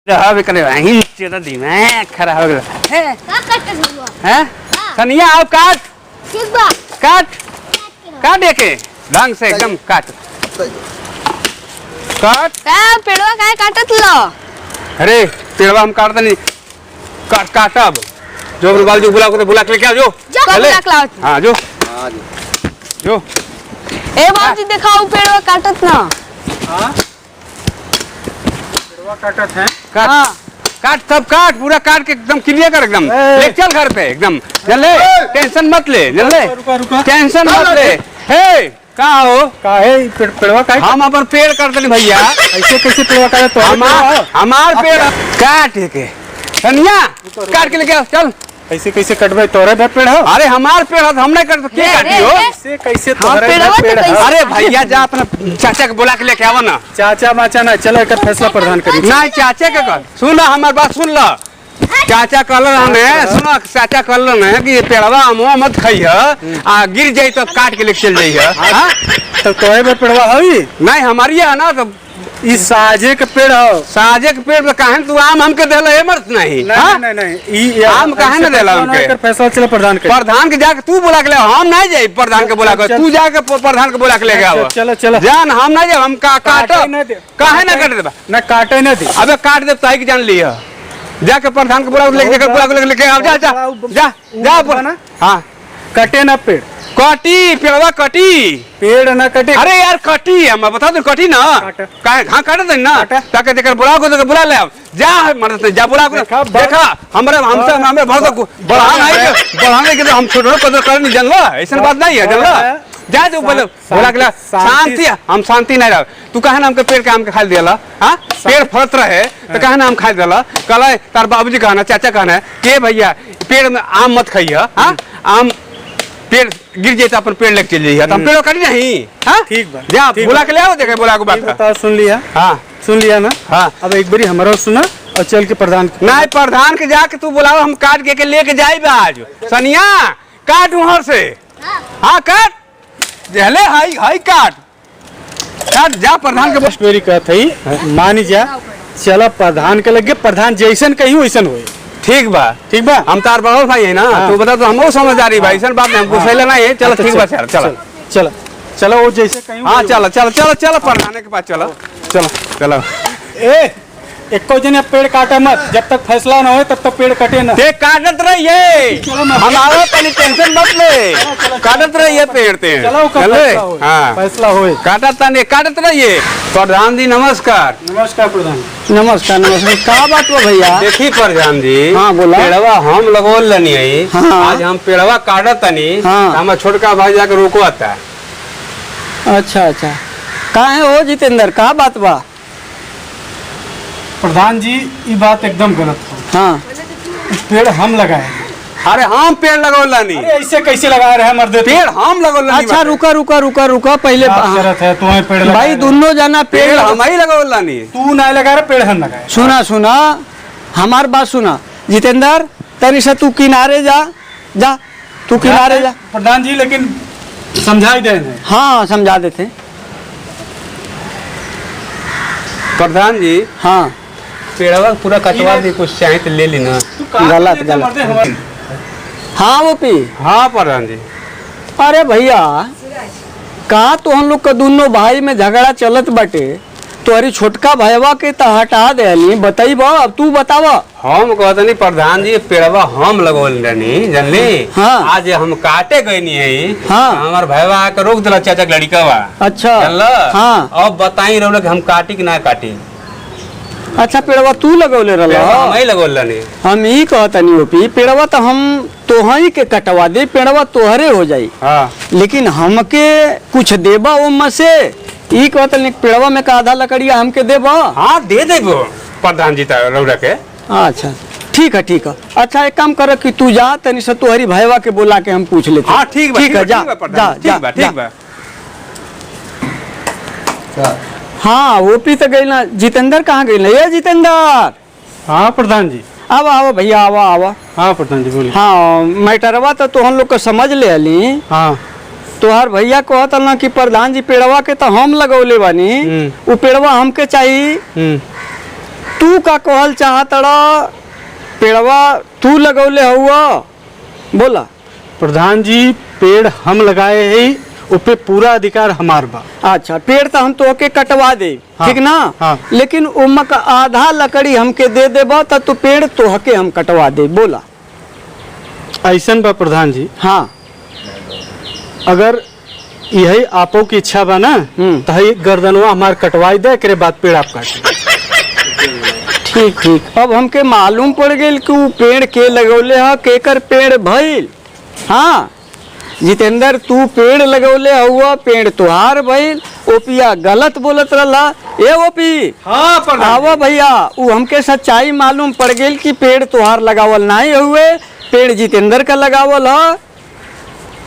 खराब है। सनिया आप काट काट काट देके ढंग से एकदम काट काट। पेड़वा काहे काटत लो? अरे पेड़वा हम काटते नहीं काटब जो बाल जो बुला को बुला के लेके आओ जो चले। हाँ जो जो ए बाबूजी दिखाओ पेड़वा काटत ना। हाँ पेड़वा काटत है काट। हाँ। काट सब काट पूरा काट के एकदम क्लियर कर एकदम ले चल घर पे एकदम जल ले टेंशन मत ले जल ले टेंशन मत ले। हे कहाँ हो का है पेड़वा का हम अपन पेड़ काटते भैया ऐसे कैसे पेड़वा का तो हमार पेड़ काट के सनिया काट के लेके आओ चल। ऐसे कैसे कटबे तोरे पे पेड़ हो? अरे हमार पेड़ हम नहीं करते क्या काटी हो ऐसे कैसे तोरे पेड़ है? अरे भैया जा अपना चाचा के बुला के लेके आओ ना। चाचा माचा ना चलो एक फैसला प्रधान करी नहीं चाचा के कर सुन ला हमार बात सुन ला। चाचा कहलन हमें सुनो चाचा कहलन है कि पेड़वा हम मत खाइए आ गिर जाई तो काट के लेके चल जाइए। तो तोरे पे पेड़वा होई नहीं हमारी है ना तो ई साजे के पेड़ हो। साजे के पेड़ पे काहे तू आम हमके देला है मर्द नहीं नहीं नहीं ई आम काहे न देला हमके फैसला चलो प्रधान के प्रधान के जाके तू बुला के ले हम नहीं जाई प्रधान के बुला के तू जाके प्रधान के बुला के लेके आओ। चलो चलो जान हम नहीं जाब हम काट काहे ना काट देबा ना काटे ना दे अबे काट दे ताई के जान लिया जाके प्रधान के बुला के लेके आओ जा जा जा जा ना। हां कटे ना पेड़ कटी पेड़वा कटी पेड़ ना कटे। अरे यार कटी है मैं बता दूं कटी ना काहे हां काट दे ना ताकि देकर बुला को बुला ले जा मर्द जा बुला को देखा हमरे हमसे हमें बहुत बढ़ाने के हम छोड़ो कदर कर नहीं जानला ऐसा बात नहीं है जानला जा जो बोले बुला के शांति हम शांति नहीं रह तू कहे ना हमके पेड़ के आम के खा दिया। हाँ पेड़ फलत रहे तो कहे ना आम खा दिला कल तार बाबूजी कहना चाचा कहना के भैया पेड़ में आम मत खाइए। हाँ आम पेड़ गिर जाए तो अपन पेड़ लेके चल जाइए हम पेड़ काटी नहीं। हाँ ठीक बा जा बुला के ले आओ देखे बुला को बात बता सुन लिया। हाँ सुन लिया ना। हाँ अब एक बारी हमारा सुना और चल के प्रधान नहीं प्रधान के जाके तू बुलाओ हम काट के लेके जाए आज सनिया काट वहां से। हाँ काट जहले हाई हाई काट काट जा प्रधान के बस मेरी कहत है मान जा चला प्रधान के लगे प्रधान जैसन कहीं वैसन होए। ठीक बा हम तार बड़ो भाई है ना। हाँ। तू बता तो हम समझदारी भाई सन बात नहीं हमको सही नहीं है। चलो ठीक बा चलो चलो चलो चलो वो जैसे कहीं। हाँ चलो चलो चलो चलो प्रधान के पास चलो चलो चलो ए एको जने पेड़ काटे मत जब तक फैसला ना हो तब तक पेड़ कटे ना। ते काटत रहिए हमारा पहले टेंशन मत ले काटत रहिए पेड़ ते चलो हाँ फैसला होए काटत रहिए। प्रधान जी नमस्कार। नमस्कार प्रधान नमस्कार नमस्कार का बात हो भैया? देखी प्रधान जी हाँ बोला पेड़वा हम लगोल लनी है। हाँ। आज हम पेड़वा काटत तनी। हाँ। हमारा छोटका भाई जाके रोको आता है। अच्छा अच्छा काहे हो जितेंद्र का बात बा? प्रधान जी ये बात एकदम गलत है। हाँ पेड़ हम लगाए। अरे हम पेड़ लगोल लनी ऐसे कैसे लगा रहे हैं मर्द पेड़ हम लगोल लनी। अच्छा रुका रुका रुका रुका पहले जरूरत है तुम्हें पेड़ भाई दोनों जाना पेड़ हम ही लगोल लनी तू नहीं लगा रहा पेड़ हम लगाए। सुना सुना हमार बात सुना जितेंद्र तनी से तू किनारे जा जा तू किनारे जा। प्रधान जी लेकिन समझाई दे। हाँ समझा देते प्रधान जी। हाँ पेड़वा पूरा कटवा दी कुछ चाहे तो ले लेना। गलत हाँ वो पी। हाँ प्रधान जी। अरे भैया का तो हम लोग का दोनों भाई में झगड़ा चलत बाटे तोहरी छोटका भैया के तो हटा दे बताई बा अब तू बतावा। हम कहते प्रधान जी पेड़वा हम लगोल रही जानली। हाँ। आज हम काटे गए नहीं है। हाँ। हमार भैया आके रोक दिला चाचा लड़का बा। अच्छा हाँ। अब बताई रहो कि हम काटी कि ना काटी। अच्छा पेड़वा तू लगौले रहा? हम ही लगोल रही। हम ही कहतनी ओपी पेड़वा तो हम तोहही के कटवा दे पेड़वा तोहरे हो जाई। हाँ। लेकिन हमके कुछ देबा ओम से ई कहतनी पेड़वा में का आधा लकड़िया हमके देबा। हाँ दे देबो प्रधान जी रौरा के। अच्छा ठीक है ठीक है। अच्छा एक काम कर कि तू जा तनी से तोहरी भैया के बुला के हम पूछ लेते। हाँ ठीक है जा जा। हाँ वो पी तो गई ना। जितेंद्र कहाँ गई ना ये जितेंद्र? हाँ प्रधान जी आवा आवा भैया आवा आवा। हाँ प्रधान जी बोलिए। हाँ मैटरवा तो हम लोग को समझ ले अली। हाँ तोहार भैया कहता ना कि प्रधान जी पेड़वा के तो हम लगौले बानी वो पेड़वा हमके चाहिए तू का कहल चाहतड़ा पेड़वा तू लगौले हुआ बोला। प्रधान जी पेड़ हम लगाए हैं, उपे पूरा अधिकार हमार बा। अच्छा पेड़ तो हम तोहके कटवा दे, हाँ, ठीक ना। हाँ। लेकिन उमा का आधा लकड़ी हमके दे देबा तो पेड़ तोहके हम कटवा दे बोला। ऐसन बा प्रधान जी, हाँ अगर यही आपो की इच्छा बा ना तो ही गर्दनवा हमार कटवाई दे, करे बाद पेड़ आप काटे। ठीक ठीक। अब हमके मालूम पड़ गई कि उ पेड़ के लगौले ह, केकर पेड़ भइल। हाँ जितेंद्र तू पेड़ लगौले हुआ, पेड़ तुहार भइल। ओपिया गलत बोलत रहा। ए ओपी हाँ प्रधान आवा भैया, उ हमके सच्चाई मालूम पड़ गई कि पेड़ तुहार लगावल नहीं हुए, पेड़ जितेंद्र का लगावल ह।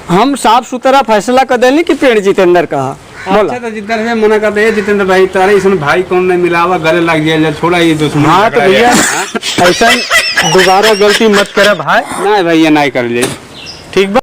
हम साफ सुथरा फैसला कर देनी कि पेड़ जितेंद्र का ह। बोला। अच्छा तो जितेंद्र भाई मना करते हैं, जितेंद्र भाई तारे इसमें भाई कौन नहीं मिलावा, गले लग जाए, छोड़ा ये दुश्मन। हाँ तो भैया ऐसा दोबारा गलती मत करे भाई। नहीं भैया नहीं कर ले। ठीक बा।